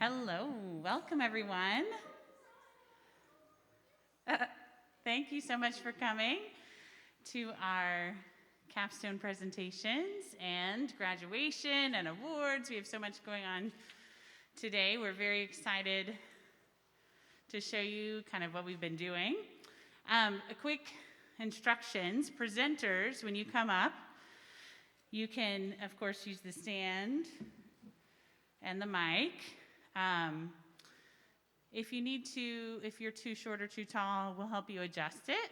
Hello, welcome everyone. Thank you so much for coming to our Capstone Presentations and graduation and awards. We have so much going on today. We're very excited to show you kind of what we've been doing. A quick instructions, presenters, when you come up, you can, of course, use the stand and the mic. If you need to, if you're too short or too tall, we'll help you adjust it.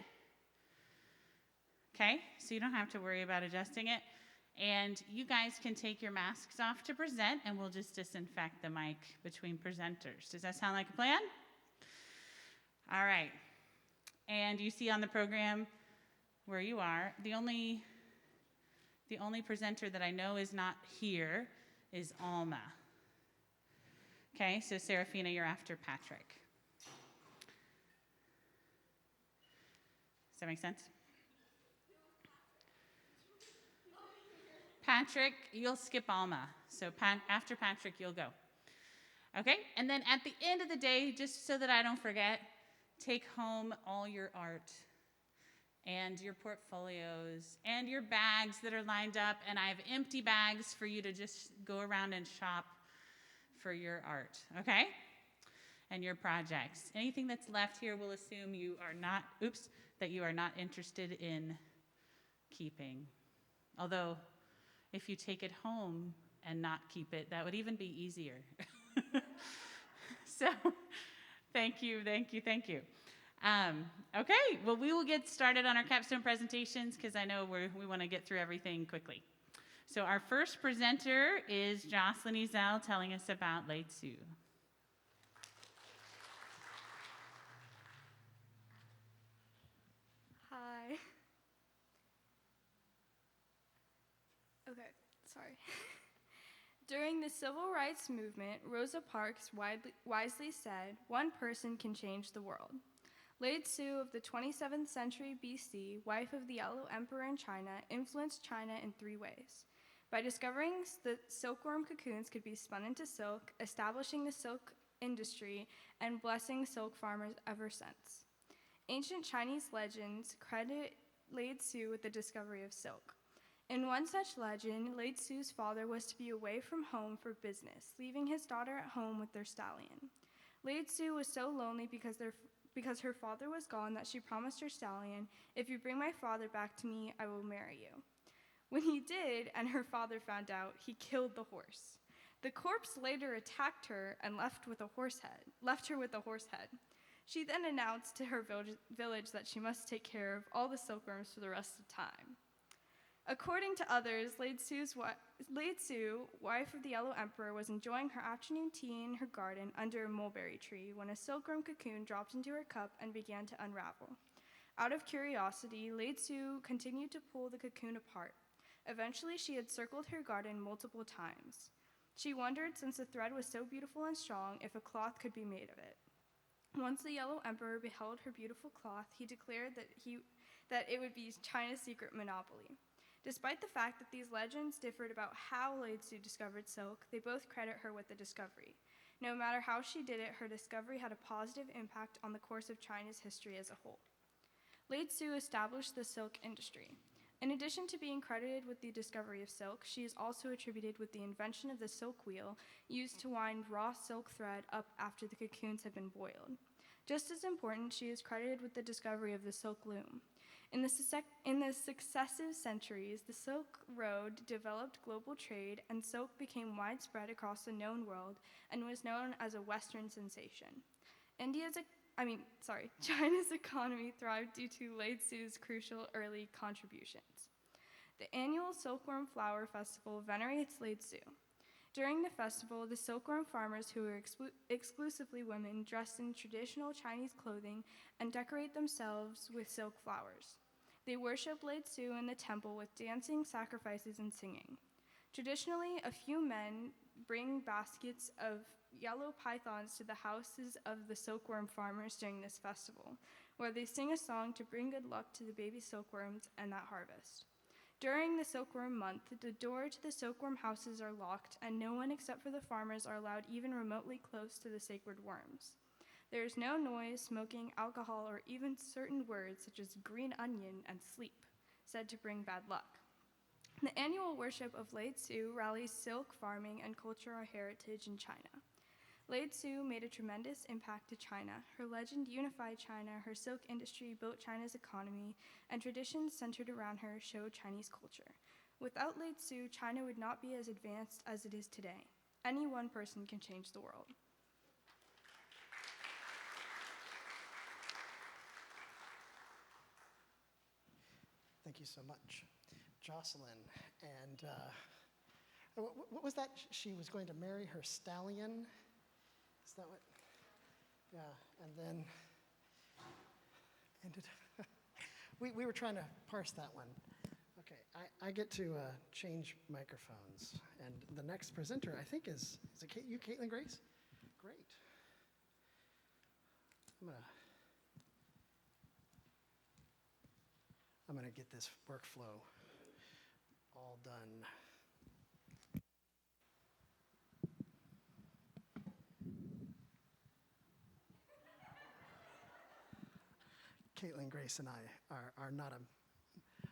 Okay, so you don't have to worry about adjusting it. And you guys can take your masks off to present, and we'll just disinfect the mic between presenters. Does that sound like a plan? All right. And you see on the program where you are, the only presenter that I know is not here is Alma. Okay, so Serafina, you're after Patrick. Does that make sense? Patrick, you'll skip Alma. So after Patrick, you'll go. Okay, and then at the end of the day, just so that I don't forget, take home all your art and your portfolios and your bags that are lined up, and I have empty bags for you to just go around and shop for your art, okay? And your projects. Anything that's left here, we'll assume you are not, that you are not interested in keeping. Although, if you take it home and not keep it, that would even be easier. So, thank you. Okay, well, we will get started on our capstone presentations because I know we want to get through everything quickly. So our first presenter is Jocelyn Ezel telling us about Lao Tzu. Hi. Okay, sorry. During the Civil Rights Movement, Rosa Parks wisely said, "One person can change the world." Lao Tzu of the 27th century BC, wife of the Yellow Emperor in China, influenced China in 3 ways. By discovering that silkworm cocoons could be spun into silk, establishing the silk industry, and blessing silk farmers ever since. Ancient Chinese legends credit Lao Tzu with the discovery of silk. In one such legend, Lao Tzu's father was to be away from home for business, leaving his daughter at home with their stallion. Lao Tzu was so lonely because her father was gone that she promised her stallion, "If you bring my father back to me, I will marry you." When he did, and her father found out, he killed the horse. The corpse later attacked her and left her with a horse head. She then announced to her village that she must take care of all the silkworms for the rest of time. According to others, Lao Tzu, wife of the Yellow Emperor, was enjoying her afternoon tea in her garden under a mulberry tree when a silkworm cocoon dropped into her cup and began to unravel. Out of curiosity, Lao Tzu continued to pull the cocoon apart. Eventually, she had circled her garden multiple times. She wondered, since the thread was so beautiful and strong, if a cloth could be made of it. Once the Yellow Emperor beheld her beautiful cloth, he declared that it would be China's secret monopoly. Despite the fact that these legends differed about how Lao Tzu discovered silk, they both credit her with the discovery. No matter how she did it, her discovery had a positive impact on the course of China's history as a whole. Lao Tzu established the silk industry. In addition to being credited with the discovery of silk, she is also attributed with the invention of the silk wheel, used to wind raw silk thread up after the cocoons have been boiled. Just as important, she is credited with the discovery of the silk loom. In the successive centuries, the Silk Road developed global trade, and silk became widespread across the known world and was known as a Western sensation. China's economy thrived due to Lao Tzu's crucial early contributions. The annual Silkworm Flower Festival venerates Lao Tzu. During the festival, the silkworm farmers, who are exclusively women, dress in traditional Chinese clothing and decorate themselves with silk flowers. They worship Lao Tzu in the temple with dancing, sacrifices, and singing. Traditionally, a few men bring baskets of yellow pythons to the houses of the silkworm farmers during this festival, where they sing a song to bring good luck to the baby silkworms and that harvest. During the silkworm month, the door to the silkworm houses are locked, and no one except for the farmers are allowed even remotely close to the sacred worms. There is no noise, smoking, alcohol, or even certain words such as green onion and sleep, said to bring bad luck. The annual worship of Lade Sioux rallies silk farming and cultural heritage in China. Lade Sioux made a tremendous impact to China. Her legend unified China, her silk industry built China's economy, and traditions centered around her show Chinese culture. Without Lade Sioux, China would not be as advanced as it is today. Any one person can change the world. Thank you so much, Jocelyn. And what was that? She was going to marry her stallion? Is that what? Yeah, and then ended. we were trying to parse that one. Okay, I get to change microphones, and the next presenter I think is it you, Caitlin Grace? Great. I'm gonna get this workflow all done. Caitlin Grace and I are not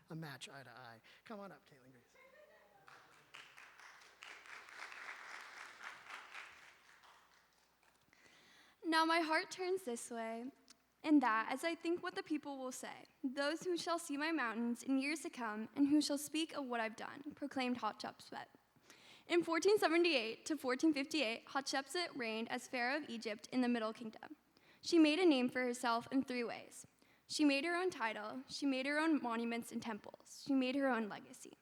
a match eye to eye. Come on up, Caitlin Grace. Now my heart turns this way, and that as I think what the people will say, those who shall see my mountains in years to come, and who shall speak of what I've done, proclaimed Hatshepsut. In 1478 to 1458, Hatshepsut reigned as Pharaoh of Egypt in the Middle Kingdom. She made a name for herself in 3 ways. She made her own title, she made her own monuments and temples, she made her own legacy.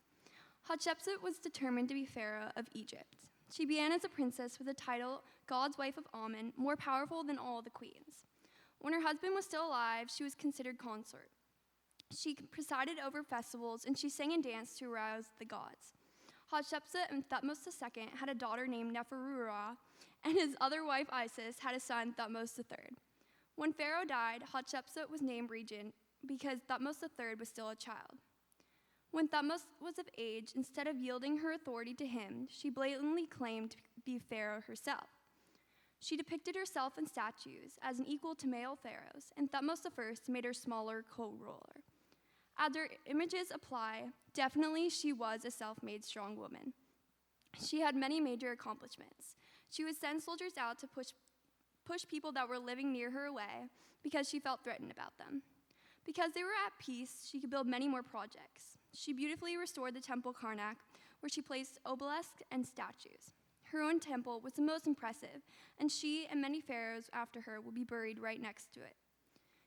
Hatshepsut was determined to be Pharaoh of Egypt. She began as a princess with the title God's wife of Amen, more powerful than all the queens. When her husband was still alive, she was considered consort. She presided over festivals, and she sang and danced to arouse the gods. Hatshepsut and Thutmose II had a daughter named Neferurah, and his other wife Isis had a son, Thutmose III. When Pharaoh died, Hatshepsut was named regent because Thutmose III was still a child. When Thutmose was of age, instead of yielding her authority to him, she blatantly claimed to be Pharaoh herself. She depicted herself in statues as an equal to male pharaohs, and Thutmose I made her smaller co-ruler. As their images apply, definitely she was a self-made strong woman. She had many major accomplishments. She would send soldiers out to push people that were living near her away because she felt threatened about them. Because they were at peace, she could build many more projects. She beautifully restored the temple Karnak, where she placed obelisks and statues. Her own temple was the most impressive, and she and many pharaohs after her will be buried right next to it.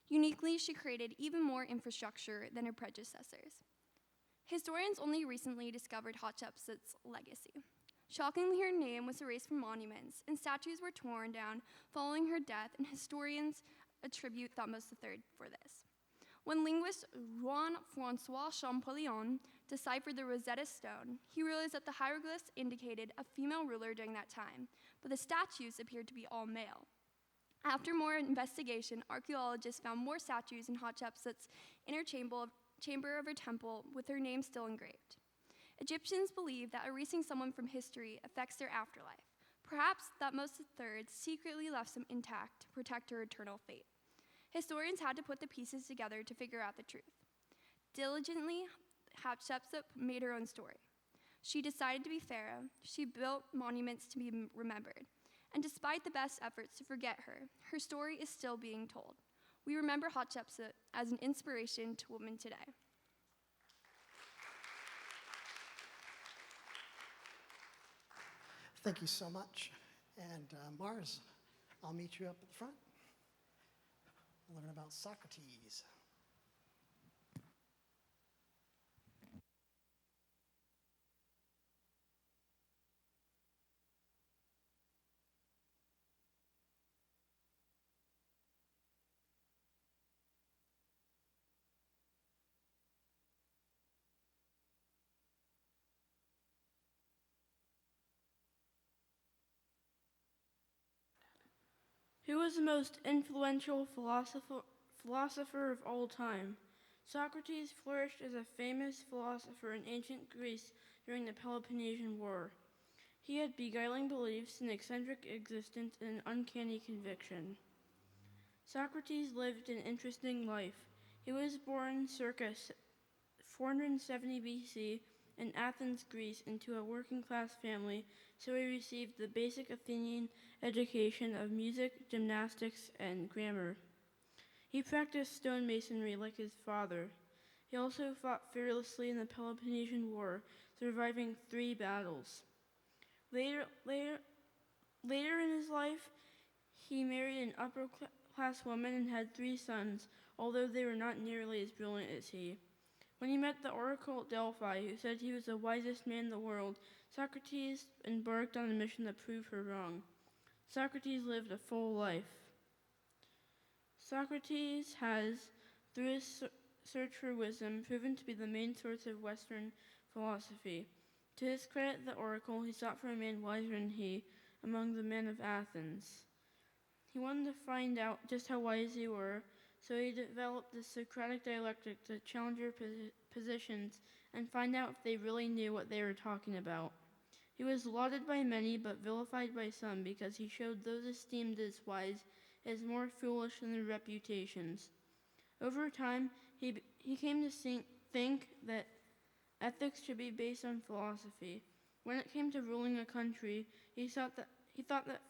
Uniquely, she created even more infrastructure than her predecessors. Historians only recently discovered Hatshepsut's legacy. Shockingly, her name was erased from monuments, and statues were torn down following her death, and historians attribute Thutmose III for this. When linguist Juan-François Champollion deciphered the Rosetta Stone, he realized that the hieroglyphs indicated a female ruler during that time, but the statues appeared to be all male. After more investigation, archaeologists found more statues in Hatshepsut's inner chamber of her temple with her name still engraved. Egyptians believe that erasing someone from history affects their afterlife. Perhaps Thutmose III secretly left some intact to protect her eternal fate. Historians had to put the pieces together to figure out the truth. Diligently, Hatshepsut made her own story. She decided to be pharaoh. She built monuments to be remembered. And despite the best efforts to forget her, her story is still being told. We remember Hatshepsut as an inspiration to women today. Thank you so much. And Mars, I'll meet you up at the front. We'll learn about Socrates. Who was the most influential philosopher of all time? Socrates flourished as a famous philosopher in ancient Greece during the Peloponnesian War. He had beguiling beliefs, an eccentric existence, and an uncanny conviction. Socrates lived an interesting life. He was born circa 470 BC in Athens, Greece, into a working-class family, so he received the basic Athenian education of music, gymnastics, and grammar. He practiced stonemasonry like his father. He also fought fearlessly in the Peloponnesian War, surviving 3 battles. Later in his life, he married an upper-class woman and had 3 sons, although they were not nearly as brilliant as he. When he met the oracle at Delphi, who said he was the wisest man in the world, Socrates embarked on a mission to prove her wrong. Socrates lived a full life. Socrates has, through his search for wisdom, proven to be the main source of Western philosophy. To his credit, the oracle, he sought for a man wiser than he among the men of Athens. He wanted to find out just how wise they were, so he developed the Socratic dialectic to challenge their positions and find out if they really knew what they were talking about. He was lauded by many but vilified by some because he showed those esteemed as wise as more foolish than their reputations. Over time, he came to think that ethics should be based on philosophy. When it came to ruling a country, he thought that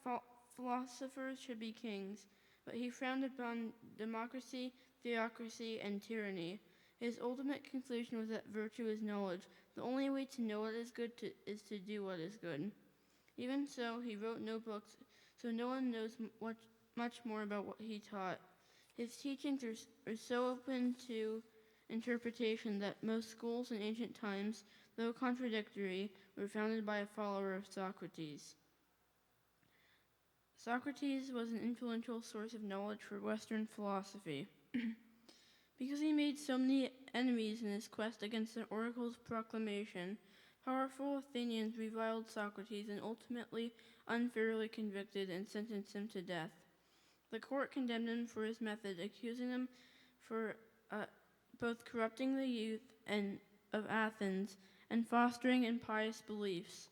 philosophers should be kings, but he frowned upon democracy, theocracy, and tyranny. His ultimate conclusion was that virtue is knowledge. The only way to know what is good is to do what is good. Even so, he wrote no books, so no one knows much more about what he taught. His teachings are so open to interpretation that most schools in ancient times, though contradictory, were founded by a follower of Socrates. Socrates was an influential source of knowledge for Western philosophy. Because he made so many enemies in his quest against the oracle's proclamation, powerful Athenians reviled Socrates and ultimately unfairly convicted and sentenced him to death. The court condemned him for his method, accusing him for both corrupting the youth of Athens and fostering impious beliefs.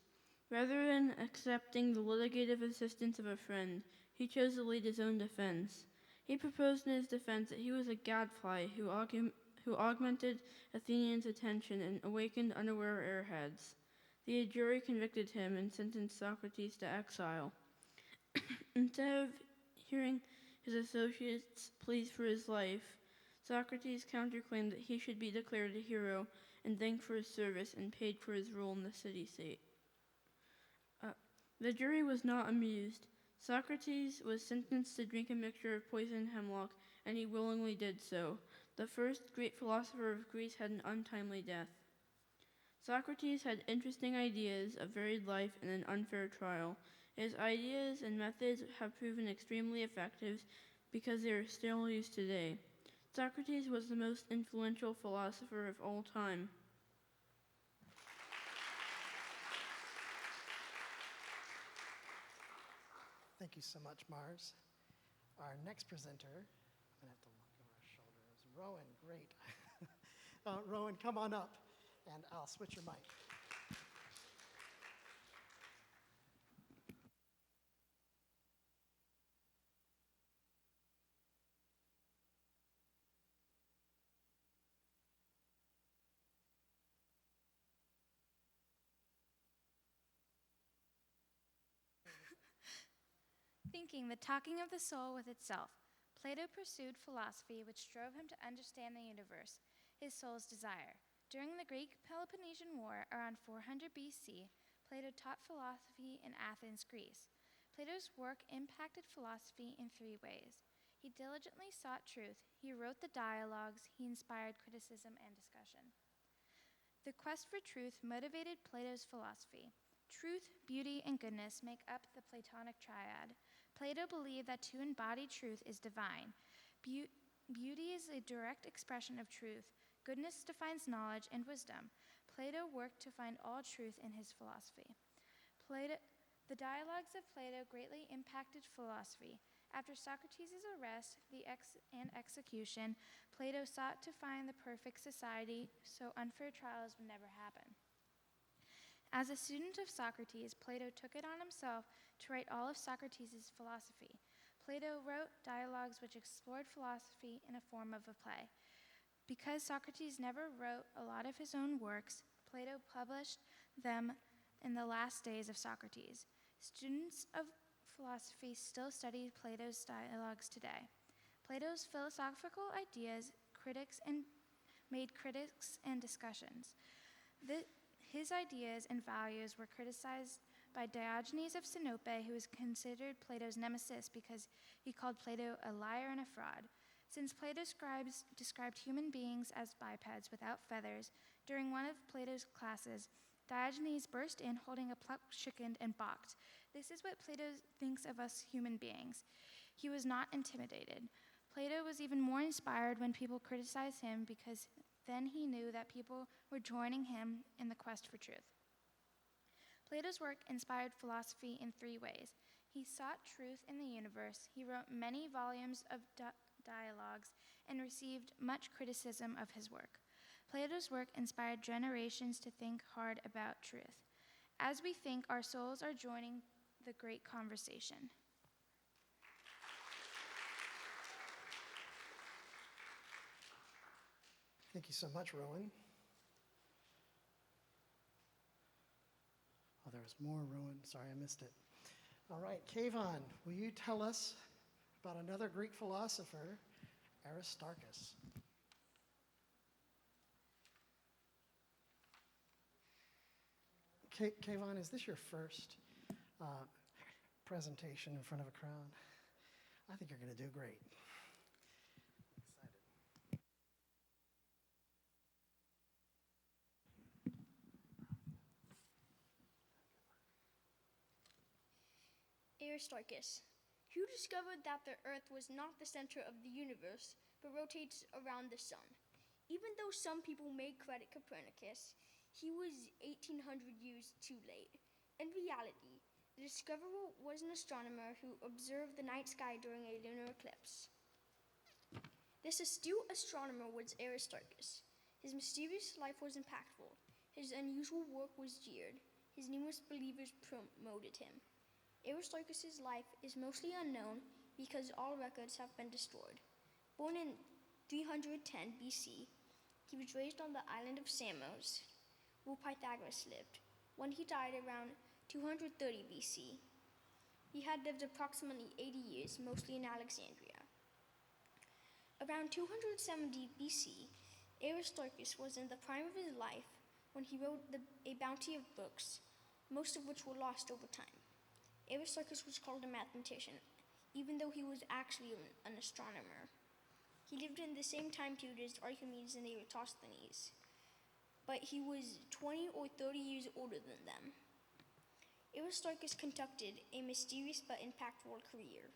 Rather than accepting the litigative assistance of a friend, he chose to lead his own defense. He proposed in his defense that he was a gadfly who augmented Athenians' attention and awakened unaware airheads. The jury convicted him and sentenced Socrates to exile. Instead of hearing his associates' pleas for his life, Socrates counterclaimed that he should be declared a hero and thanked for his service and paid for his role in the city-state. The jury was not amused. Socrates was sentenced to drink a mixture of poison and hemlock, and he willingly did so. The first great philosopher of Greece had an untimely death. Socrates had interesting ideas, a varied life, and an unfair trial. His ideas and methods have proven extremely effective because they are still used today. Socrates was the most influential philosopher of all time. Thank you so much, Mars. Our next presenter, I'm going to have to look over our shoulder, is Rowan. Great. Rowan, come on up, and I'll switch your mic. Thinking the talking of the soul with itself, Plato pursued philosophy which drove him to understand the universe, his soul's desire. During the Great Peloponnesian War around 400 BC, Plato taught philosophy in Athens, Greece. Plato's work impacted philosophy in 3 ways. He diligently sought truth, he wrote the dialogues, he inspired criticism and discussion. The quest for truth motivated Plato's philosophy. Truth, beauty, and goodness make up the Platonic triad. Plato believed that to embody truth is divine. Beauty is a direct expression of truth. Goodness defines knowledge and wisdom. Plato worked to find all truth in his philosophy. The dialogues of Plato greatly impacted philosophy. After Socrates' arrest and execution, Plato sought to find the perfect society so unfair trials would never happen. As a student of Socrates, Plato took it on himself to write all of Socrates' philosophy. Plato wrote dialogues which explored philosophy in a form of a play. Because Socrates never wrote a lot of his own works, Plato published them in the last days of Socrates. Students of philosophy still study Plato's dialogues today. Plato's philosophical ideas made critics and discussions. His ideas and values were criticized by Diogenes of Sinope, who was considered Plato's nemesis because he called Plato a liar and a fraud. Since Plato's scribes described human beings as bipeds without feathers, during one of Plato's classes, Diogenes burst in holding a plucked chicken and balked. This is what Plato thinks of us human beings. He was not intimidated. Plato was even more inspired when people criticized him because then he knew that people were joining him in the quest for truth. Plato's work inspired philosophy in 3 ways. He sought truth in the universe, he wrote many volumes of dialogues, and received much criticism of his work. Plato's work inspired generations to think hard about truth. As we think, our souls are joining the great conversation. Thank you so much, Rowan. Oh, there was more, Rowan. Sorry, I missed it. All right, Kayvon, will you tell us about another Greek philosopher, Aristarchus? Kayvon, is this your first presentation in front of a crowd? I think you're going to do great. Aristarchus, who discovered that the Earth was not the center of the universe, but rotates around the sun. Even though some people may credit Copernicus, he was 1800 years too late. In reality, the discoverer was an astronomer who observed the night sky during a lunar eclipse. This astute astronomer was Aristarchus. His mysterious life was impactful. His unusual work was jeered. His numerous believers promoted him. Aristarchus' life is mostly unknown because all records have been destroyed. Born in 310 BC, he was raised on the island of Samos, where Pythagoras lived. When he died around 230 BC, he had lived approximately 80 years, mostly in Alexandria. Around 270 BC, Aristarchus was in the prime of his life when he wrote a bounty of books, most of which were lost over time. Aristarchus was called a mathematician, even though he was actually an astronomer. He lived in the same time period as Archimedes and Eratosthenes, but he was 20 or 30 years older than them. Aristarchus conducted a mysterious but impactful career.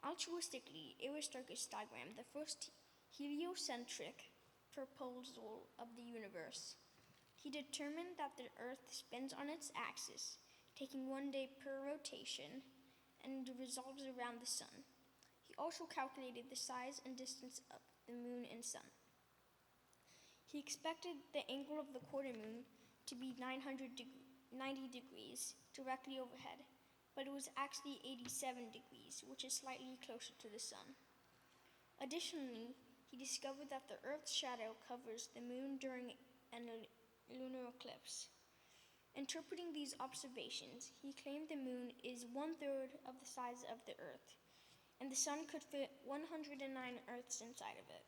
Altruistically, Aristarchus diagrammed the first heliocentric proposal of the universe. He determined that the Earth spins on its axis, taking 1 day per rotation, and revolves around the sun. He also calculated the size and distance of the moon and sun. He expected the angle of the quarter moon to be 90 degrees directly overhead, but it was actually 87 degrees, which is slightly closer to the sun. Additionally, he discovered that the Earth's shadow covers the moon during a lunar eclipse. Interpreting these observations, he claimed the moon is 1/3 of the size of the Earth, and the sun could fit 109 Earths inside of it.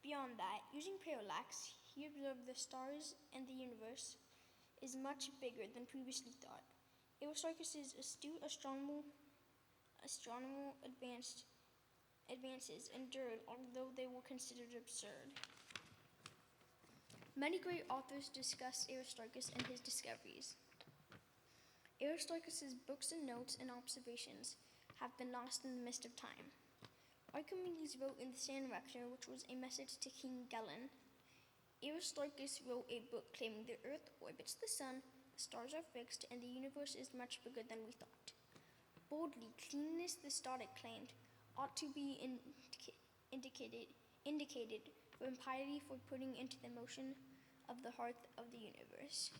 Beyond that, using parallax, he observed the stars and the universe is much bigger than previously thought. Aristarchus' astute astronomical advances endured, although they were considered absurd. Many great authors discuss Aristarchus and his discoveries. Aristarchus' books and notes and observations have been lost in the mist of time. Archimedes wrote in the Sand Rector, which was a message to King Gelen. Aristarchus wrote a book claiming the Earth orbits the sun, the stars are fixed, and the universe is much bigger than we thought. Boldly, cleanness, the Stoic claimed, ought to be indicated for impiety for putting into the motion of the heart of the universe.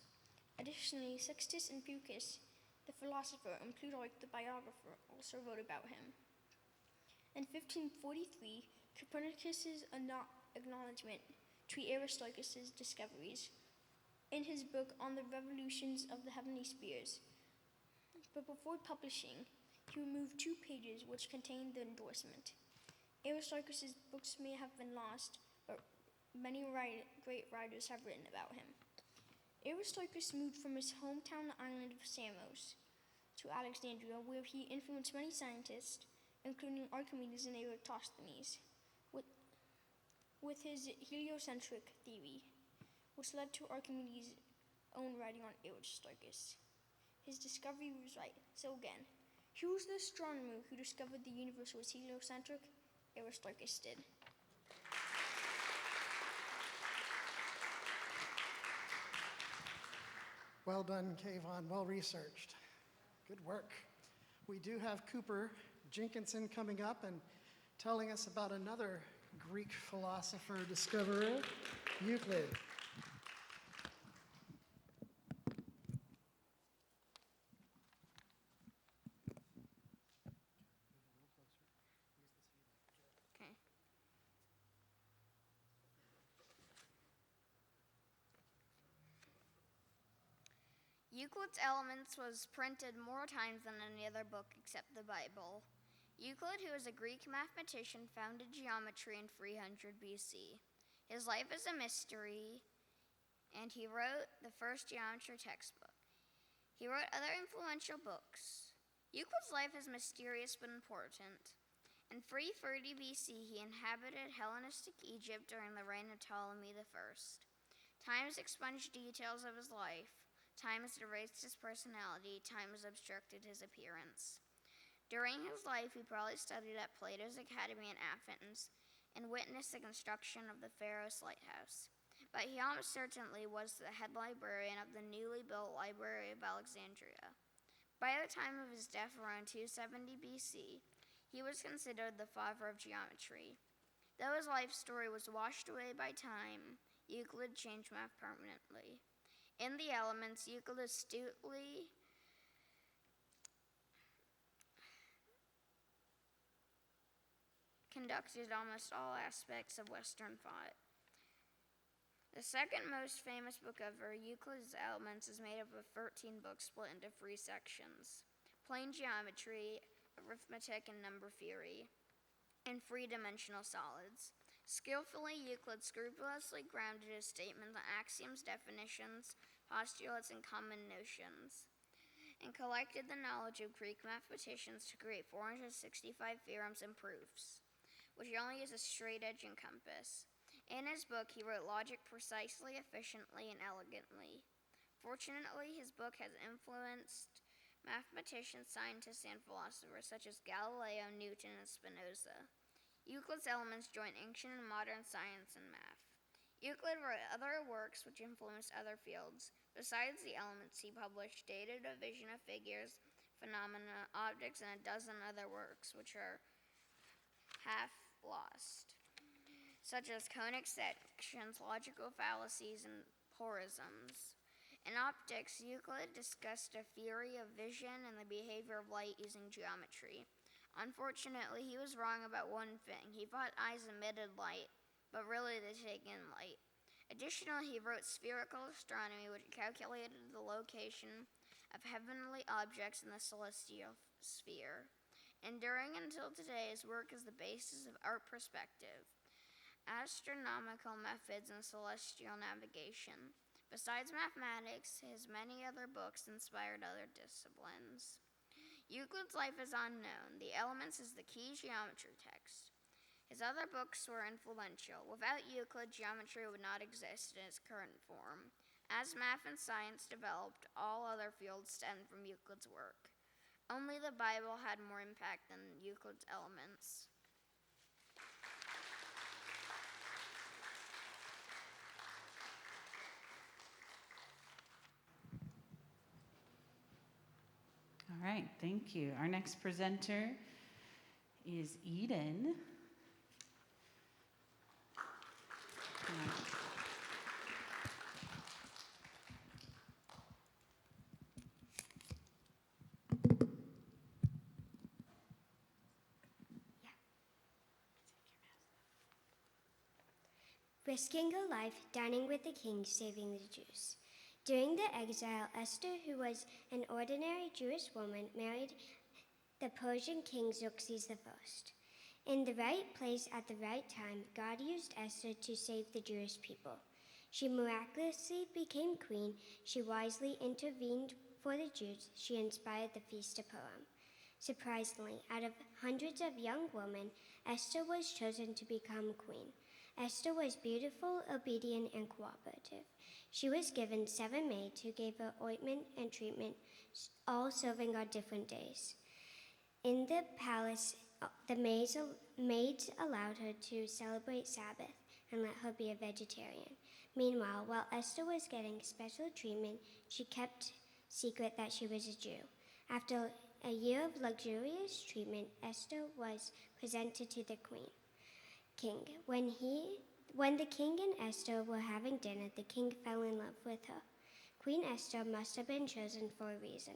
Additionally, Sextus Empiricus, the philosopher, and Plutarch, the biographer, also wrote about him. In 1543, Copernicus's acknowledgement to Aristarchus's discoveries in his book on the revolutions of the heavenly spheres. But before publishing, he removed 2 pages which contained the endorsement. Aristarchus's books may have been lost, but many great writers have written about him. Aristarchus moved from his hometown island of Samos to Alexandria, where he influenced many scientists, including Archimedes and Eratosthenes, with his heliocentric theory, which led to Archimedes' own writing on Aristarchus. His discovery was right. So again, who was the astronomer who discovered the universe was heliocentric? Aristarchus did. Well done, Kayvon. Well researched. Good work. We do have Cooper Jenkinson coming up and telling us about another Greek philosopher discoverer, Euclid. Okay. Euclid's Elements was printed more times than any other book except the Bible. Euclid, who was a Greek mathematician, founded geometry in 300 BC. His life is a mystery, and he wrote the first geometry textbook. He wrote other influential books. Euclid's life is mysterious but important. In 330 BC, he inhabited Hellenistic Egypt during the reign of Ptolemy I. Time has expunged details of his life. Time has erased his personality. Time has obstructed his appearance. During his life, he probably studied at Plato's Academy in Athens and witnessed the construction of the Pharos Lighthouse. But he almost certainly was the head librarian of the newly built Library of Alexandria. By the time of his death around 270 BC, he was considered the father of geometry. Though his life story was washed away by time, Euclid changed math permanently. In the Elements, Euclid astutely conducted almost all aspects of Western thought. The second most famous book ever, Euclid's Elements, is made up of 13 books split into 3 sections: plane geometry, arithmetic and number theory, and 3-dimensional solids. Skillfully, Euclid scrupulously grounded his statements on axioms, definitions, postulates, and common notions, and collected the knowledge of Greek mathematicians to create 465 theorems and proofs, which only use a straight edge and compass. In his book, he wrote logic precisely, efficiently, and elegantly. Fortunately, his book has influenced mathematicians, scientists, and philosophers such as Galileo, Newton, and Spinoza. Euclid's Elements join ancient and modern science and math. Euclid wrote other works which influenced other fields. Besides the Elements, he published Data, Division of Figures, Phenomena, Optics, and a dozen other works which are half lost, such as conic sections, logical fallacies, and porisms. In optics, Euclid discussed a theory of vision and the behavior of light using geometry. Unfortunately, he was wrong about one thing. He thought eyes emitted light, but really they take in light. Additionally, he wrote spherical astronomy, which calculated the location of heavenly objects in the celestial sphere. Enduring until today, his work is the basis of art perspective, astronomical methods, and celestial navigation. Besides mathematics, his many other books inspired other disciplines. Euclid's life is unknown. The Elements is the key geometry text. His other books were influential. Without Euclid, geometry would not exist in its current form. As math and science developed, all other fields stemmed from Euclid's work. Only the Bible had more impact than Euclid's Elements. All All right, thank you. Our next presenter is Eden. Risking her life, dining with the king, saving the Jews. During the exile, Esther, who was an ordinary Jewish woman, married the Persian king Xerxes I. In the right place at the right time, God used Esther to save the Jewish people. She miraculously became queen. She wisely intervened for the Jews. She inspired the Feast of Purim. Surprisingly, out of hundreds of young women, Esther was chosen to become queen. Esther was beautiful, obedient, and cooperative. She was given 7 maids who gave her ointment and treatment, all serving on different days. In the palace, the maids allowed her to celebrate Sabbath and let her be a vegetarian. Meanwhile, while Esther was getting special treatment, she kept secret that she was a Jew. After a year of luxurious treatment, Esther was presented to the king. When the king and Esther were having dinner, the king fell in love with her. Queen Esther must have been chosen for a reason.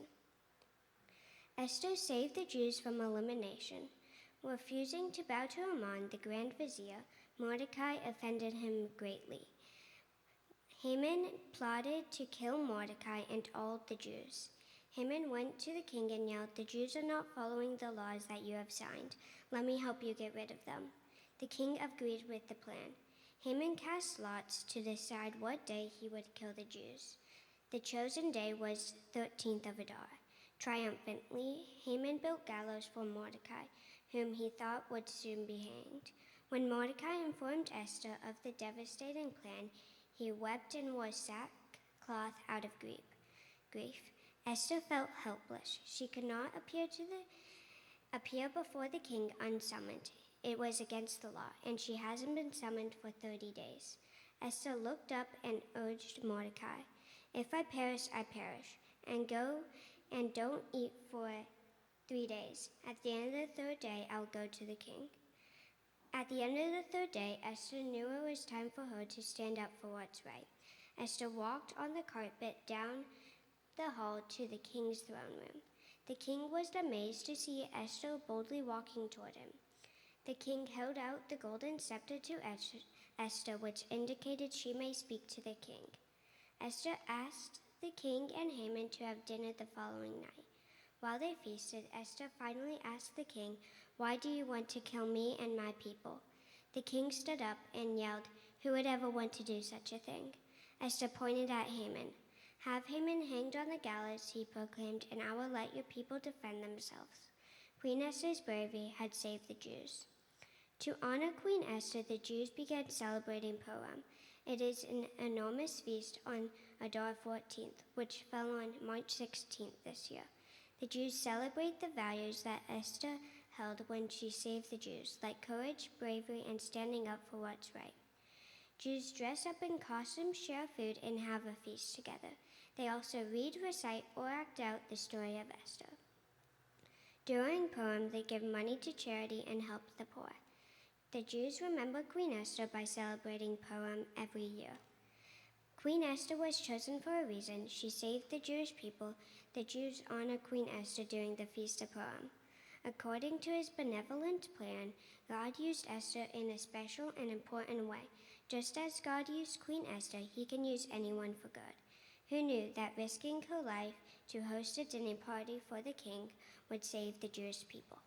Esther saved the Jews from elimination. Refusing to bow to Haman, the grand vizier, Mordecai offended him greatly. Haman plotted to kill Mordecai and all the Jews. Haman went to the king and yelled, "The Jews are not following the laws that you have signed. Let me help you get rid of them." The king agreed with the plan. Haman cast lots to decide what day he would kill the Jews. The chosen day was 13th of Adar. Triumphantly, Haman built gallows for Mordecai, whom he thought would soon be hanged. When Mordecai informed Esther of the devastating plan, he wept and wore sackcloth out of grief. Esther felt helpless. She could not appear before the king unsummoned. It was against the law, and she hasn't been summoned for 30 days. Esther looked up and urged Mordecai, "If I perish, I perish, and go and don't eat for 3 days. At the end of the 3rd day, I'll go to the king." At the end of the 3rd day, Esther knew it was time for her to stand up for what's right. Esther walked on the carpet down the hall to the king's throne room. The king was amazed to see Esther boldly walking toward him. The king held out the golden scepter to Esther, which indicated she may speak to the king. Esther asked the king and Haman to have dinner the following night. While they feasted, Esther finally asked the king, "Why do you want to kill me and my people?" The king stood up and yelled, "Who would ever want to do such a thing?" Esther pointed at Haman. "Have Haman hanged on the gallows," he proclaimed, "and I will let your people defend themselves." Queen Esther's bravery had saved the Jews. To honor Queen Esther, the Jews began celebrating Purim. It is an enormous feast on Adar 14th, which fell on March 16th this year. The Jews celebrate the values that Esther held when she saved the Jews, like courage, bravery, and standing up for what's right. Jews dress up in costumes, share food, and have a feast together. They also read, recite, or act out the story of Esther. During Purim, they give money to charity and help the poor. The Jews remember Queen Esther by celebrating Purim every year. Queen Esther was chosen for a reason. She saved the Jewish people. The Jews honor Queen Esther during the Feast of Purim. According to his benevolent plan, God used Esther in a special and important way. Just as God used Queen Esther, he can use anyone for good. Who knew that risking her life to host a dinner party for the king would save the Jewish people?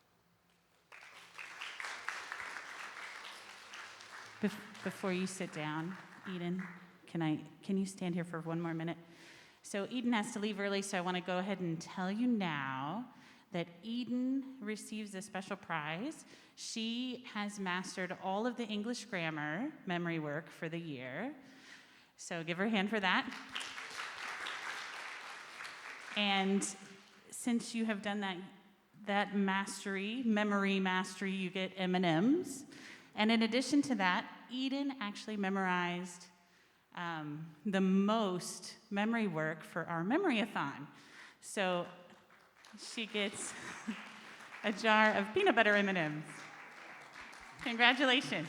Before you sit down, Eden, can you stand here for one more minute? So Eden has to leave early, so I want to go ahead and tell you now that Eden receives a special prize. She has mastered all of the English grammar memory work for the year. So give her a hand for that. And since you have done that memory mastery, you get M&Ms. And in addition to that, Eden actually memorized the most memory work for our memory-a-thon. So She gets a jar of peanut butter M&Ms. Congratulations.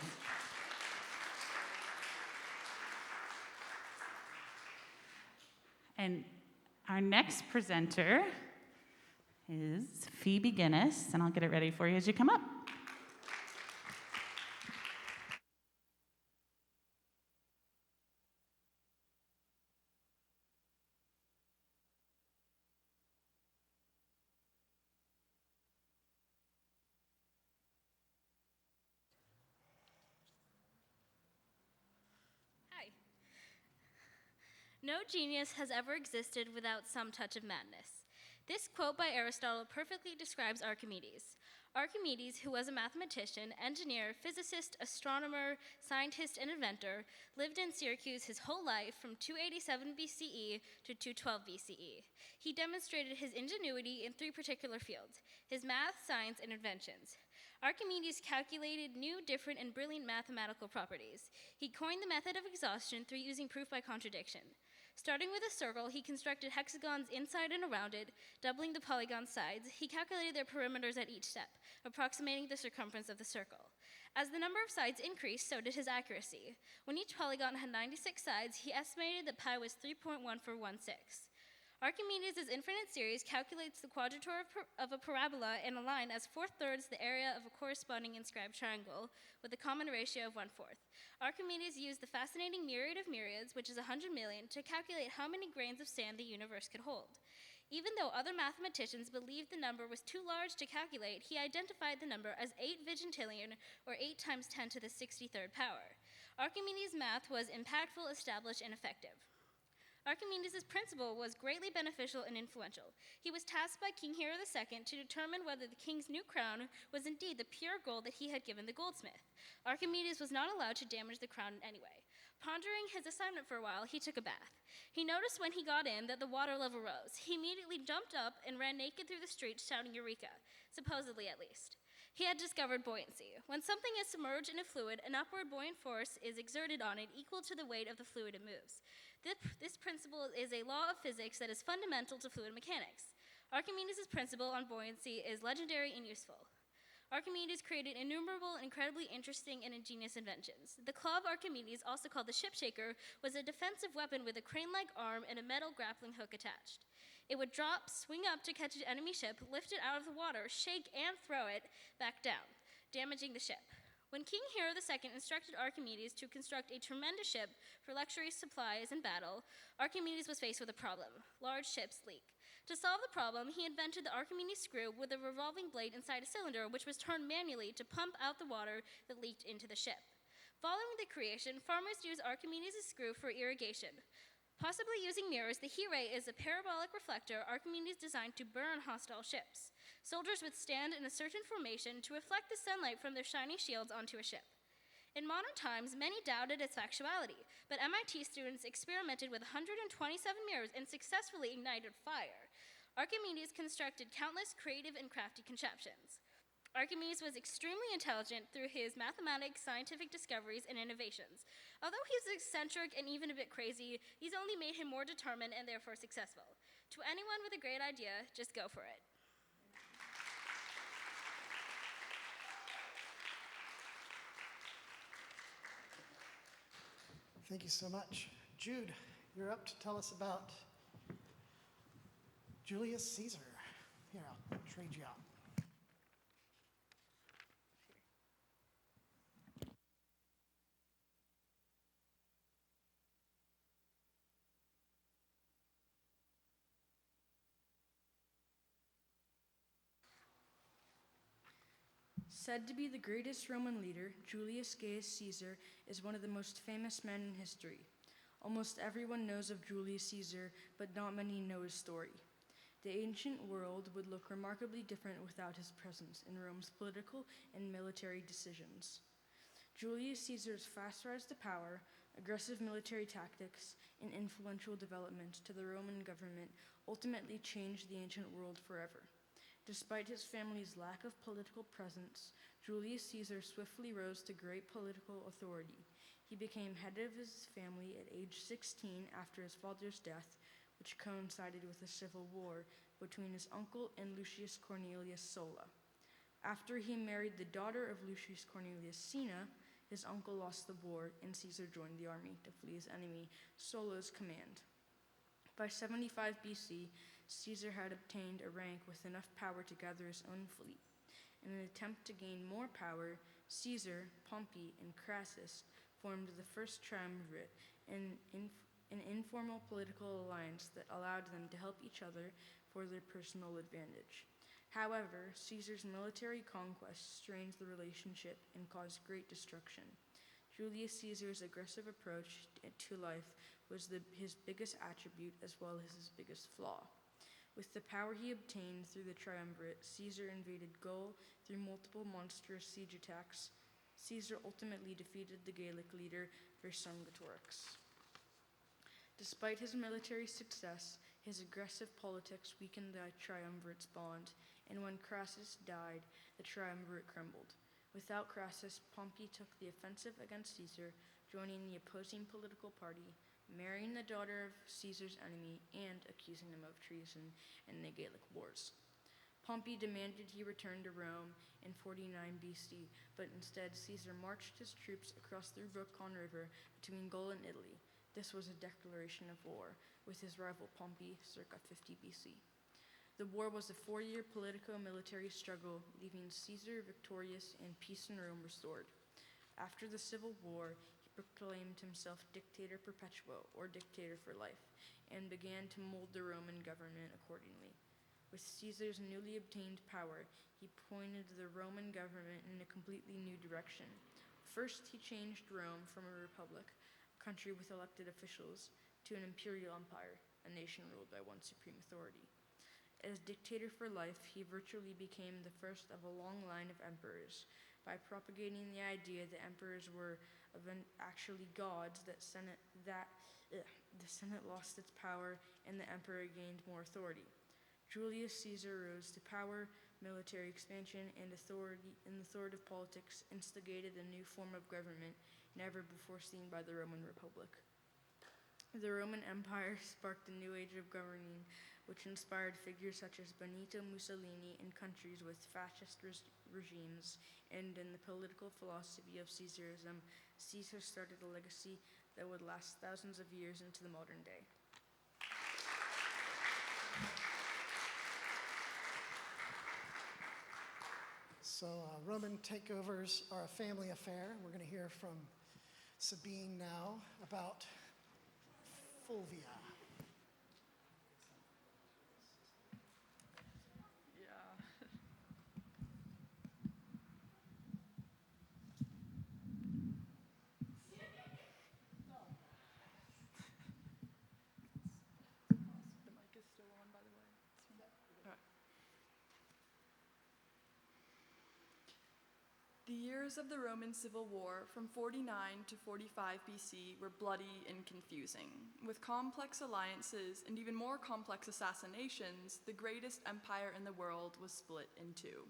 And our next presenter is Phoebe Guinness, and I'll get it ready for you as you come up. Hi. No genius has ever existed without some touch of madness. This quote by Aristotle perfectly describes Archimedes. Archimedes, who was a mathematician, engineer, physicist, astronomer, scientist, and inventor, lived in Syracuse his whole life from 287 BCE to 212 BCE. He demonstrated his ingenuity in three particular fields: his math, science, and inventions. Archimedes calculated new, different, and brilliant mathematical properties. He coined the method of exhaustion through using proof by contradiction. Starting with a circle, he constructed hexagons inside and around it, doubling the polygon's sides. He calculated their perimeters at each step, approximating the circumference of the circle. As the number of sides increased, so did his accuracy. When each polygon had 96 sides, he estimated that pi was 3.1416. Archimedes' infinite series calculates the quadrature of a parabola in a line as 4/3 the area of a corresponding inscribed triangle, with a common ratio of 1/4. Archimedes used the fascinating myriad of myriads, which is 100 million, to calculate how many grains of sand the universe could hold. Even though other mathematicians believed the number was too large to calculate, he identified the number as 8 vigintillion, or 8 times 10 to the 63rd power. Archimedes' math was impactful, established, and effective. Archimedes' principle was greatly beneficial and influential. He was tasked by King Hero II to determine whether the king's new crown was indeed the pure gold that he had given the goldsmith. Archimedes was not allowed to damage the crown in any way. Pondering his assignment for a while, he took a bath. He noticed when he got in that the water level rose. He immediately jumped up and ran naked through the streets shouting Eureka, supposedly at least. He had discovered buoyancy. When something is submerged in a fluid, an upward buoyant force is exerted on it equal to the weight of the fluid it moves. This principle is a law of physics that is fundamental to fluid mechanics. Archimedes' principle on buoyancy is legendary and useful. Archimedes created innumerable, incredibly interesting, and ingenious inventions. The claw of Archimedes, also called the ship shaker, was a defensive weapon with a crane-like arm and a metal grappling hook attached. It would drop, swing up to catch an enemy ship, lift it out of the water, shake, and throw it back down, damaging the ship. When King Hero II instructed Archimedes to construct a tremendous ship for luxury supplies and battle, Archimedes was faced with a problem: large ships leak. To solve the problem, he invented the Archimedes screw with a revolving blade inside a cylinder, which was turned manually to pump out the water that leaked into the ship. Following the creation, farmers used Archimedes' screw for irrigation. Possibly using mirrors, the heat ray is a parabolic reflector Archimedes designed to burn hostile ships. Soldiers would stand in a certain formation to reflect the sunlight from their shiny shields onto a ship. In modern times, many doubted its factuality, but MIT students experimented with 127 mirrors and successfully ignited fire. Archimedes constructed countless creative and crafty contraptions. Archimedes was extremely intelligent through his mathematics, scientific discoveries, and innovations. Although he was eccentric and even a bit crazy, these only made him more determined and therefore successful. To anyone with a great idea, just go for it. Thank you so much. Jude, you're up to tell us about Julius Caesar. Here, I'll trade you out. Said to be the greatest Roman leader, Julius Caesar is one of the most famous men in history. Almost everyone knows of Julius Caesar, but not many know his story. The ancient world would look remarkably different without his presence in Rome's political and military decisions. Julius Caesar's fast rise to power, aggressive military tactics, and influential development to the Roman government ultimately changed the ancient world forever. Despite his family's lack of political presence, Julius Caesar swiftly rose to great political authority. He became head of his family at age 16 after his father's death, which coincided with a civil war between his uncle and Lucius Cornelius Sulla. After he married the daughter of Lucius Cornelius Cinna, his uncle lost the war, and Caesar joined the army to flee his enemy Sulla's command. By 75 BC, Caesar had obtained a rank with enough power to gather his own fleet. In an attempt to gain more power, Caesar, Pompey, and Crassus formed the first triumvirate, an informal political alliance that allowed them to help each other for their personal advantage. However, Caesar's military conquests strained the relationship and caused great destruction. Julius Caesar's aggressive approach to life was his biggest attribute as well as his biggest flaw. With the power he obtained through the triumvirate, Caesar invaded Gaul through multiple monstrous siege attacks. Caesar ultimately defeated the Gallic leader Vercingetorix. Despite his military success, his aggressive politics weakened the triumvirate's bond, and when Crassus died, the triumvirate crumbled. Without Crassus, Pompey took the offensive against Caesar, joining the opposing political party, marrying the daughter of Caesar's enemy, and accusing him of treason in the Gallic Wars. Pompey demanded he return to Rome in 49 BC, but instead Caesar marched his troops across the Rubicon River between Gaul and Italy. This was a declaration of war with his rival Pompey circa 50 BC. The war was a 4-year politico-military struggle, leaving Caesar victorious and peace in Rome restored. After the Civil War, he proclaimed himself dictator perpetuo, or dictator for life, and began to mold the Roman government accordingly. With Caesar's newly obtained power, he pointed the Roman government in a completely new direction. First, he changed Rome from a republic, a country with elected officials, to an imperial empire, a nation ruled by one supreme authority. As dictator for life, he virtually became the first of a long line of emperors. By propagating the idea that emperors were actually gods, the Senate lost its power and the emperor gained more authority. Julius Caesar rose to power, military expansion, and authoritative politics instigated a new form of government never before seen by the Roman Republic. The Roman Empire sparked a new age of governing, which inspired figures such as Benito Mussolini in countries with fascist regimes, and in the political philosophy of Caesarism, Caesar started a legacy that would last thousands of years into the modern day. So Roman takeovers are a family affair. We're going to hear from Sabine now about Fulvia. The years of the Roman Civil War from 49 to 45 BC were bloody and confusing. With complex alliances and even more complex assassinations, the greatest empire in the world was split in two.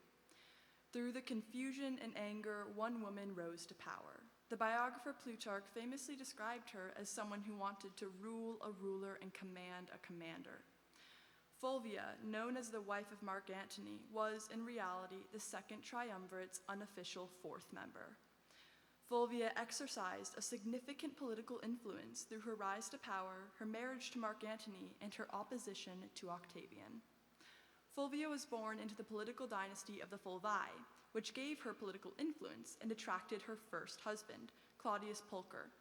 Through the confusion and anger, one woman rose to power. The biographer Plutarch famously described her as someone who wanted to rule a ruler and command a commander. Fulvia, known as the wife of Mark Antony, was in reality the second triumvirate's unofficial fourth member. Fulvia exercised a significant political influence through her rise to power, her marriage to Mark Antony, and her opposition to Octavian. Fulvia was born into the political dynasty of the Fulvi, which gave her political influence and attracted her first husband, Claudius Pulcher.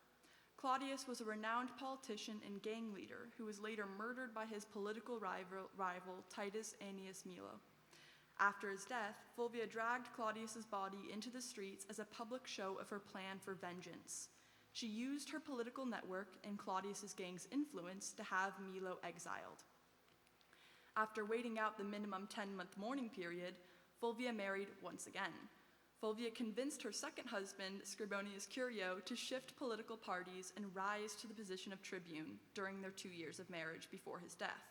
Claudius was a renowned politician and gang leader who was later murdered by his political rival Titus Annius Milo. After his death, Fulvia dragged Claudius's body into the streets as a public show of her plan for vengeance. She used her political network and Claudius's gang's influence to have Milo exiled. After waiting out the minimum 10-month mourning period, Fulvia married once again. Fulvia convinced her second husband, Scribonius Curio, to shift political parties and rise to the position of tribune during their 2 years of marriage before his death.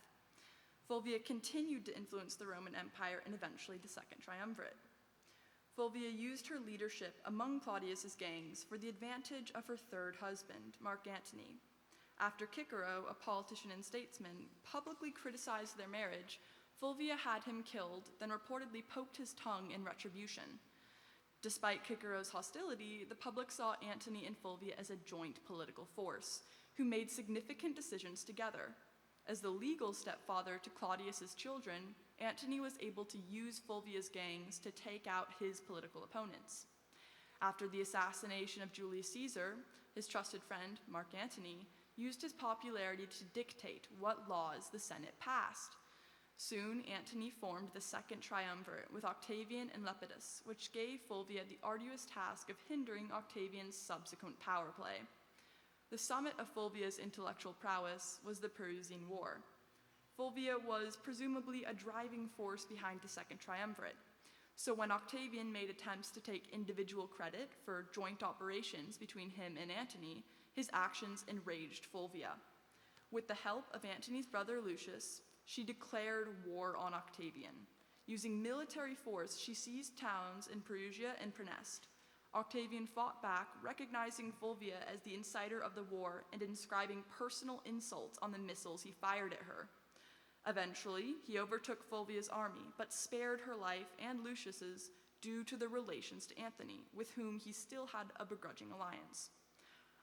Fulvia continued to influence the Roman Empire and eventually the Second Triumvirate. Fulvia used her leadership among Claudius's gangs for the advantage of her third husband, Mark Antony. After Cicero, a politician and statesman, publicly criticized their marriage, Fulvia had him killed, then reportedly poked his tongue in retribution. Despite Cicero's hostility, the public saw Antony and Fulvia as a joint political force, who made significant decisions together. As the legal stepfather to Claudius's children, Antony was able to use Fulvia's gangs to take out his political opponents. After the assassination of Julius Caesar, his trusted friend, Mark Antony, used his popularity to dictate what laws the Senate passed. Soon, Antony formed the Second Triumvirate with Octavian and Lepidus, which gave Fulvia the arduous task of hindering Octavian's subsequent power play. The summit of Fulvia's intellectual prowess was the Perusian War. Fulvia was presumably a driving force behind the Second Triumvirate. So when Octavian made attempts to take individual credit for joint operations between him and Antony, his actions enraged Fulvia. With the help of Antony's brother Lucius, she declared war on Octavian. Using military force, she seized towns in Perugia and Praeneste. Octavian fought back, recognizing Fulvia as the inciter of the war and inscribing personal insults on the missiles he fired at her. Eventually, he overtook Fulvia's army, but spared her life and Lucius's due to their relations to Antony, with whom he still had a begrudging alliance.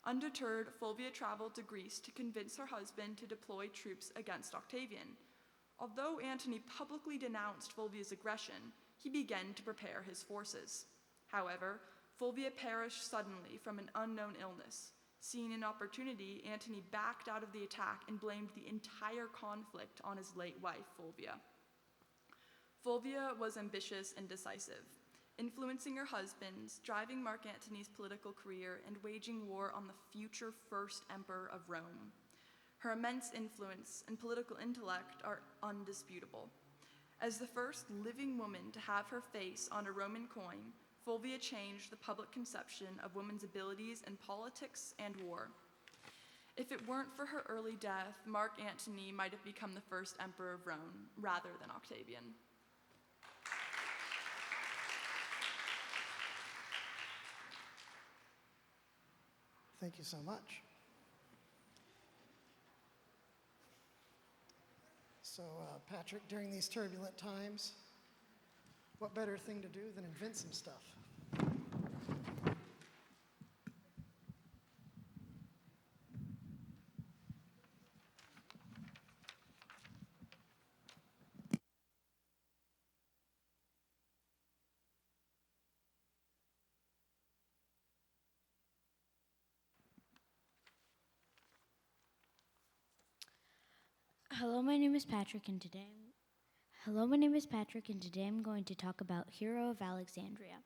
Undeterred, Fulvia traveled to Greece to convince her husband to deploy troops against Octavian. Although Antony publicly denounced Fulvia's aggression, he began to prepare his forces. However, Fulvia perished suddenly from an unknown illness. Seeing an opportunity, Antony backed out of the attack and blamed the entire conflict on his late wife, Fulvia. Fulvia was ambitious and decisive, influencing her husbands, driving Mark Antony's political career, and waging war on the future first emperor of Rome. Her immense influence and political intellect are undisputable. As the first living woman to have her face on a Roman coin, Fulvia changed the public conception of women's abilities in politics and war. If it weren't for her early death, Mark Antony might have become the first emperor of Rome rather than Octavian. Thank you so much. So, Patrick, during these turbulent times, what better thing to do than invent some stuff? Hello, my name is Patrick, and today I'm going to talk about Hero of Alexandria.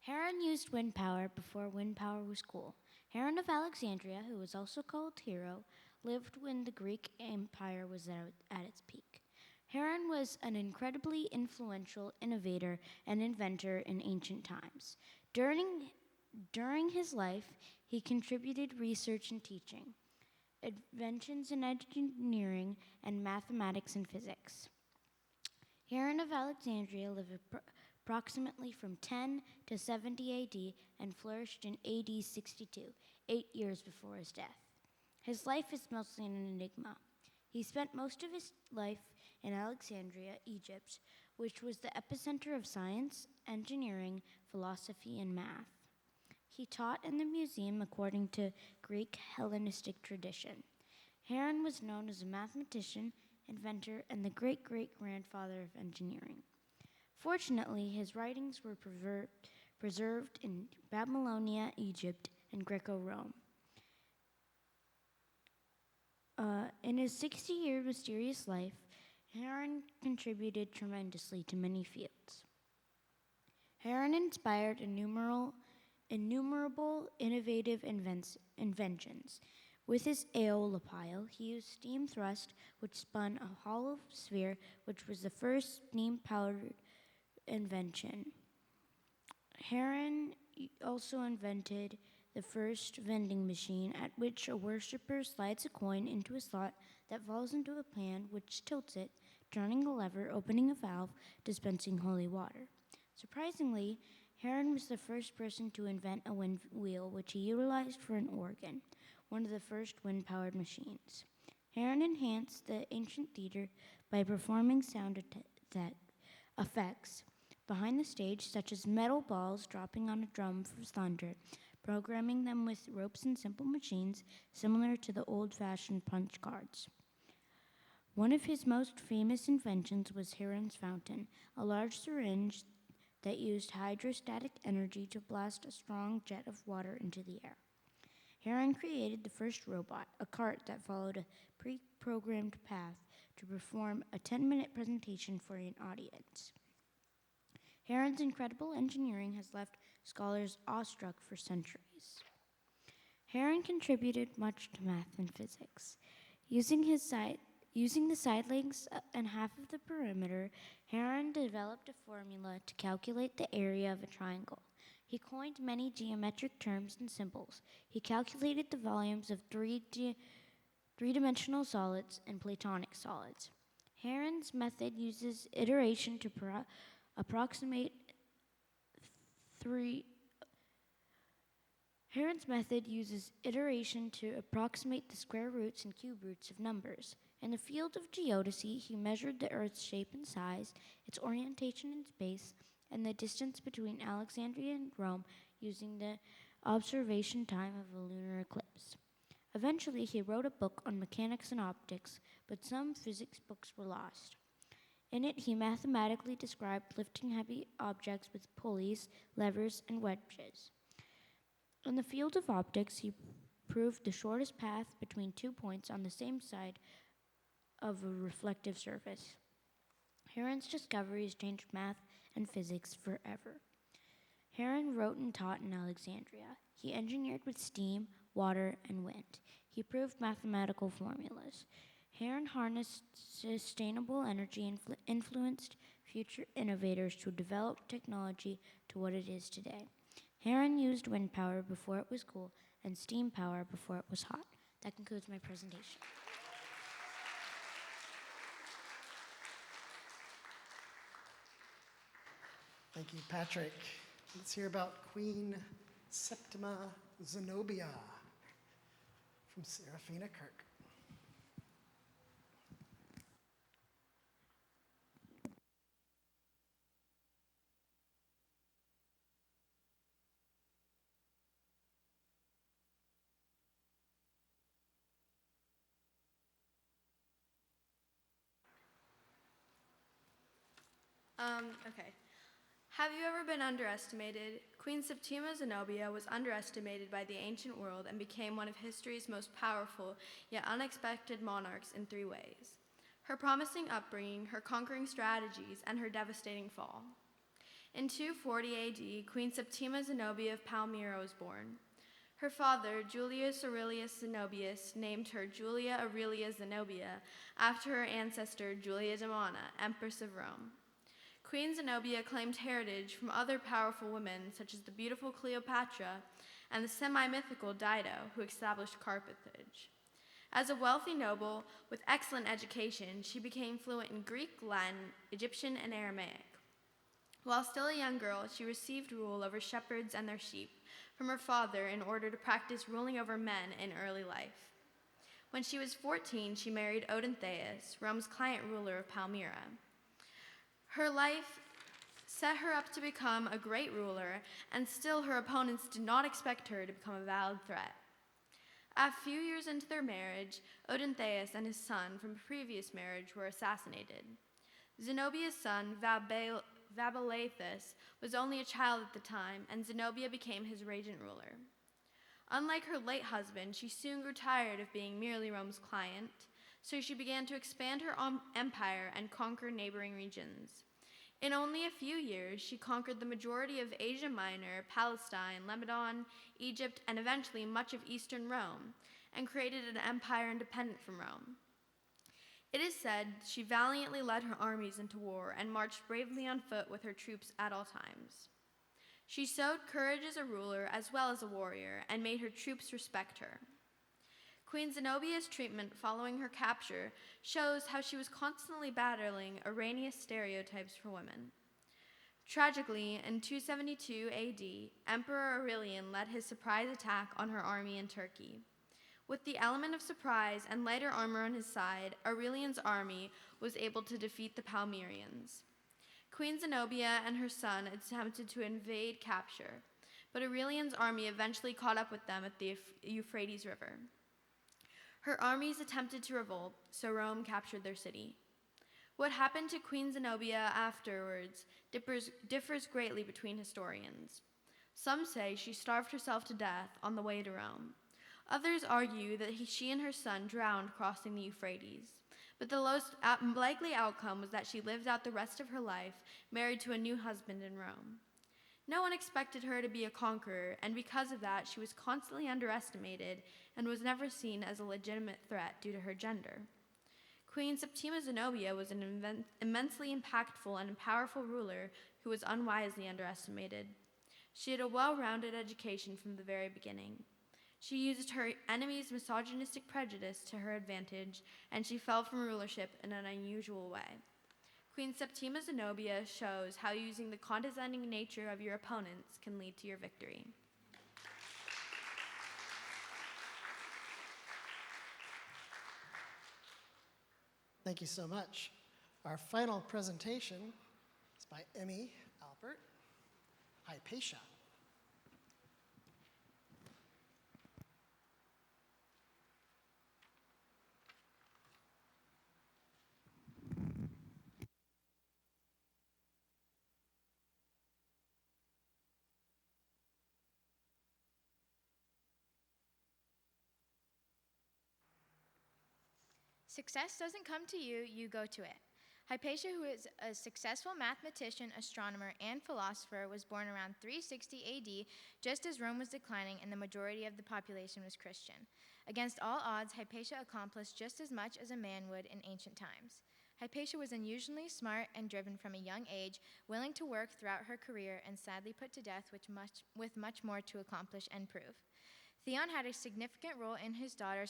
Heron used wind power before wind power was cool. Heron of Alexandria, who was also called Hero, lived when the Greek Empire was at its peak. Heron was an incredibly influential innovator and inventor in ancient times. During his life, he contributed research and teaching, inventions in engineering, and mathematics and physics. Heron of Alexandria lived approximately from 10 to 70 AD and flourished in AD 62, 8 years before his death. His life is mostly an enigma. He spent most of his life in Alexandria, Egypt, which was the epicenter of science, engineering, philosophy, and math. He taught in the museum according to Greek Hellenistic tradition. Heron was known as a mathematician, inventor, and the great-great-grandfather of engineering. Fortunately, his writings were preserved in Babylonia, Egypt, and Greco-Rome. In his 60-year mysterious life, Heron contributed tremendously to many fields. Heron inspired innumerable innovative inventions. With his aeolipile, he used steam thrust, which spun a hollow sphere, which was the first steam-powered invention. Heron also invented the first vending machine, at which a worshiper slides a coin into a slot that falls into a pan, which tilts it, turning a lever, opening a valve, dispensing holy water. Surprisingly, Heron was the first person to invent a wind wheel, which he utilized for an organ, one of the first wind-powered machines. Heron enhanced the ancient theater by performing sound effects behind the stage, such as metal balls dropping on a drum for thunder, programming them with ropes and simple machines similar to the old-fashioned punch cards. One of his most famous inventions was Heron's fountain, a large syringe that used hydrostatic energy to blast a strong jet of water into the air. Heron created the first robot, a cart that followed a pre-programmed path to perform a 10-minute presentation for an audience. Heron's incredible engineering has left scholars awestruck for centuries. Heron contributed much to math and physics. Using the side legs and half of the perimeter, Heron developed a formula to calculate the area of a triangle. He coined many geometric terms and symbols. He calculated the volumes of three-dimensional solids and platonic solids. Heron's method uses iteration to approximate the square roots and cube roots of numbers. In the field of geodesy, he measured the Earth's shape and size, its orientation in space, and the distance between Alexandria and Rome using the observation time of a lunar eclipse. Eventually, he wrote a book on mechanics and optics, but some physics books were lost. In it, he mathematically described lifting heavy objects with pulleys, levers, and wedges. In the field of optics, he proved the shortest path between 2 points on the same side of a reflective surface. Heron's discoveries changed math and physics forever. Heron wrote and taught in Alexandria. He engineered with steam, water, and wind. He proved mathematical formulas. Heron harnessed sustainable energy and influenced future innovators to develop technology to what it is today. Heron used wind power before it was cool and steam power before it was hot. That concludes my presentation. Thank you, Patrick. Let's hear about Queen Septima Zenobia from Serafina Kirk. Okay. Have you ever been underestimated? Queen Septima Zenobia was underestimated by the ancient world and became one of history's most powerful yet unexpected monarchs in 3 ways: her promising upbringing, her conquering strategies, and her devastating fall. In 240 AD, Queen Septima Zenobia of Palmyra was born. Her father, Julius Aurelius Zenobius, named her Julia Aurelia Zenobia after her ancestor Julia Domana, Empress of Rome. Queen Zenobia claimed heritage from other powerful women, such as the beautiful Cleopatra and the semi-mythical Dido, who established Carthage. As a wealthy noble with excellent education, she became fluent in Greek, Latin, Egyptian, and Aramaic. While still a young girl, she received rule over shepherds and their sheep from her father in order to practice ruling over men in early life. When she was 14, she married Odeontheus, Rome's client ruler of Palmyra. Her life set her up to become a great ruler, and still her opponents did not expect her to become a valid threat. A few years into their marriage, Odeontheus and his son from a previous marriage were assassinated. Zenobia's son, Vabalethus, was only a child at the time, and Zenobia became his regent ruler. Unlike her late husband, she soon grew tired of being merely Rome's client, so she began to expand her empire and conquer neighboring regions. In only a few years, she conquered the majority of Asia Minor, Palestine, Lebanon, Egypt, and eventually much of Eastern Rome, and created an empire independent from Rome. It is said she valiantly led her armies into war and marched bravely on foot with her troops at all times. She showed courage as a ruler as well as a warrior and made her troops respect her. Queen Zenobia's treatment following her capture shows how she was constantly battling erroneous stereotypes for women. Tragically, in 272 AD, Emperor Aurelian led his surprise attack on her army in Turkey. With the element of surprise and lighter armor on his side, Aurelian's army was able to defeat the Palmyreans. Queen Zenobia and her son attempted to invade capture, but Aurelian's army eventually caught up with them at the Euphrates River. Her armies attempted to revolt, so Rome captured their city. What happened to Queen Zenobia afterwards differs greatly between historians. Some say she starved herself to death on the way to Rome. Others argue that she and her son drowned crossing the Euphrates. But the most likely outcome was that she lived out the rest of her life married to a new husband in Rome. No one expected her to be a conqueror, and because of that, she was constantly underestimated and was never seen as a legitimate threat due to her gender. Queen Septima Zenobia was an immensely impactful and powerful ruler who was unwisely underestimated. She had a well-rounded education from the very beginning. She used her enemies' misogynistic prejudice to her advantage, and she fell from rulership in an unusual way. Queen Septima Zenobia shows how using the condescending nature of your opponents can lead to your victory. Thank you so much. Our final presentation is by Emmy Albert, Hypatia. Success doesn't come to you, you go to it. Hypatia, who is a successful mathematician, astronomer, and philosopher, was born around 360 AD, just as Rome was declining and the majority of the population was Christian. Against all odds, Hypatia accomplished just as much as a man would in ancient times. Hypatia was unusually smart and driven from a young age, willing to work throughout her career, and sadly put to death with much more to accomplish and prove. Theon had a significant role in his daughter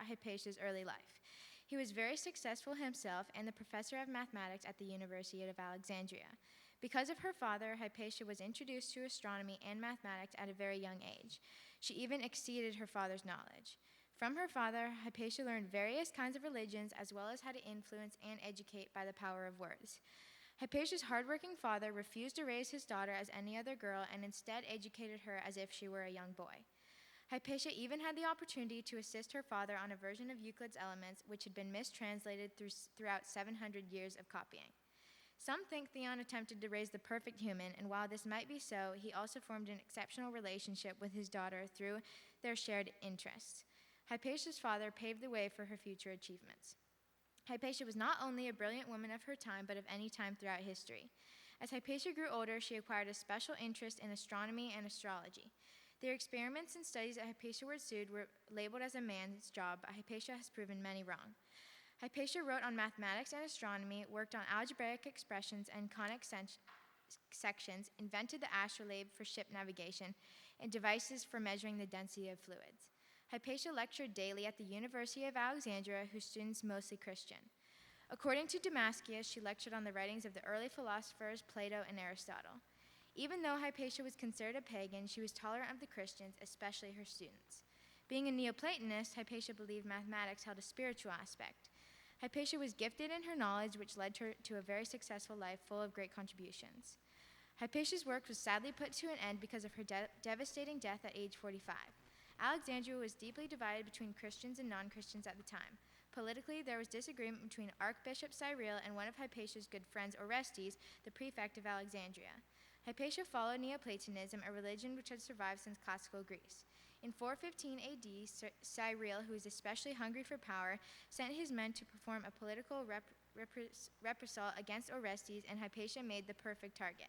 Hypatia's early life. He was very successful himself and the professor of mathematics at the University of Alexandria. Because of her father, Hypatia was introduced to astronomy and mathematics at a very young age. She even exceeded her father's knowledge. From her father, Hypatia learned various kinds of religions as well as how to influence and educate by the power of words. Hypatia's hardworking father refused to raise his daughter as any other girl and instead educated her as if she were a young boy. Hypatia even had the opportunity to assist her father on a version of Euclid's Elements, which had been mistranslated throughout 700 years of copying. Some think Theon attempted to raise the perfect human, and while this might be so, he also formed an exceptional relationship with his daughter through their shared interests. Hypatia's father paved the way for her future achievements. Hypatia was not only a brilliant woman of her time, but of any time throughout history. As Hypatia grew older, she acquired a special interest in astronomy and astrology. Their experiments and studies at Hypatia were labeled as a man's job, but Hypatia has proven many wrong. Hypatia wrote on mathematics and astronomy, worked on algebraic expressions and conic sections, invented the astrolabe for ship navigation, and devices for measuring the density of fluids. Hypatia lectured daily at the University of Alexandria, whose students mostly Christian. According to Damascus, she lectured on the writings of the early philosophers Plato and Aristotle. Even though Hypatia was considered a pagan, she was tolerant of the Christians, especially her students. Being a Neoplatonist, Hypatia believed mathematics held a spiritual aspect. Hypatia was gifted in her knowledge, which led her to a very successful life full of great contributions. Hypatia's work was sadly put to an end because of her devastating death at age 45. Alexandria was deeply divided between Christians and non-Christians at the time. Politically, there was disagreement between Archbishop Cyril and one of Hypatia's good friends, Orestes, the prefect of Alexandria. Hypatia followed Neoplatonism, a religion which had survived since classical Greece. In 415 AD, Cyril, who was especially hungry for power, sent his men to perform a political reprisal against Orestes, and Hypatia made the perfect target.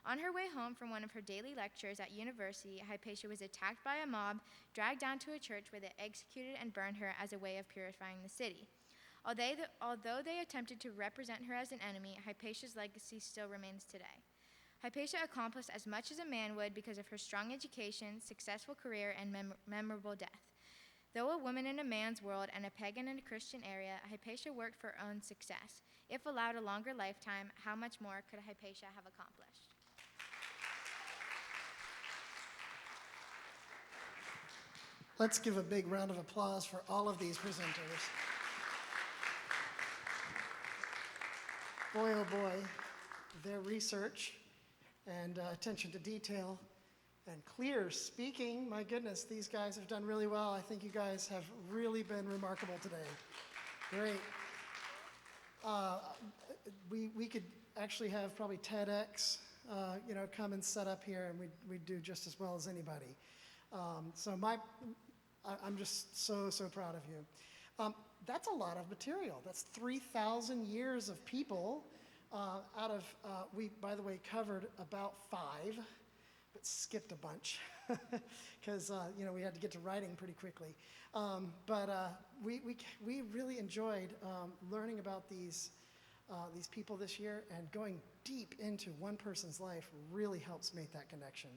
On her way home from one of her daily lectures at university, Hypatia was attacked by a mob, dragged down to a church where they executed and burned her as a way of purifying the city. Although they attempted to represent her as an enemy, Hypatia's legacy still remains today. Hypatia accomplished as much as a man would because of her strong education, successful career, and memorable death. Though a woman in a man's world and a pagan in a Christian area, Hypatia worked for her own success. If allowed a longer lifetime, how much more could Hypatia have accomplished? Let's give a big round of applause for all of these presenters. Boy, oh boy, their research and attention to detail and clear speaking, my goodness, these guys have done really well. I think you guys have really been remarkable today. Great. We could actually have probably TEDx, come and set up here, and we'd do just as well as anybody. I'm just so proud of you. That's a lot of material. That's 3,000 years of people out of, we, by the way, covered about 5, but skipped a bunch because, we had to get to writing pretty quickly. We really enjoyed learning about these people this year, and going deep into one person's life really helps make that connection.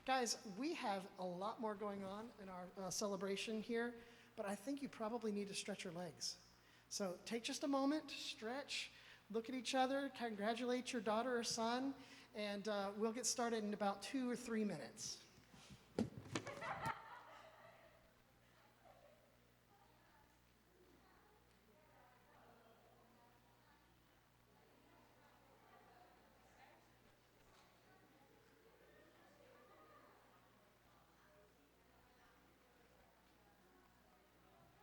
Guys, we have a lot more going on in our celebration here, but I think you probably need to stretch your legs. So take just a moment, stretch, look at each other, congratulate your daughter or son, and we'll get started in about 2 or 3 minutes.